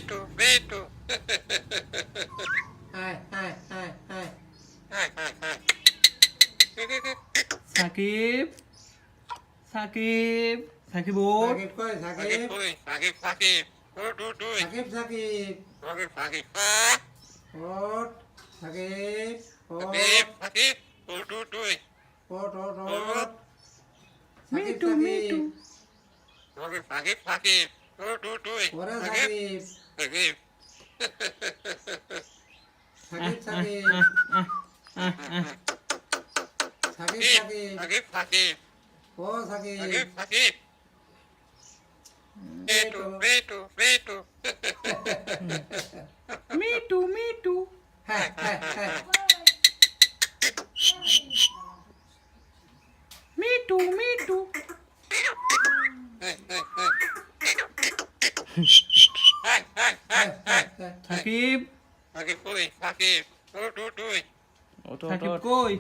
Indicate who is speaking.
Speaker 1: Tomato.
Speaker 2: Hai.
Speaker 3: Shakib Shakib Shakib ওঠ
Speaker 2: Sakib koi
Speaker 1: Sakit.
Speaker 2: Sakib. Ot. Sakib. Ot.
Speaker 3: Mitu Mitu
Speaker 2: Ora
Speaker 1: Sakit.
Speaker 2: Sakib. Sakib. Oh Sakib.
Speaker 3: Mitu Mitu
Speaker 2: Hai.
Speaker 3: Mitu Mitu Sakib
Speaker 1: Sakit.
Speaker 3: Sakib কই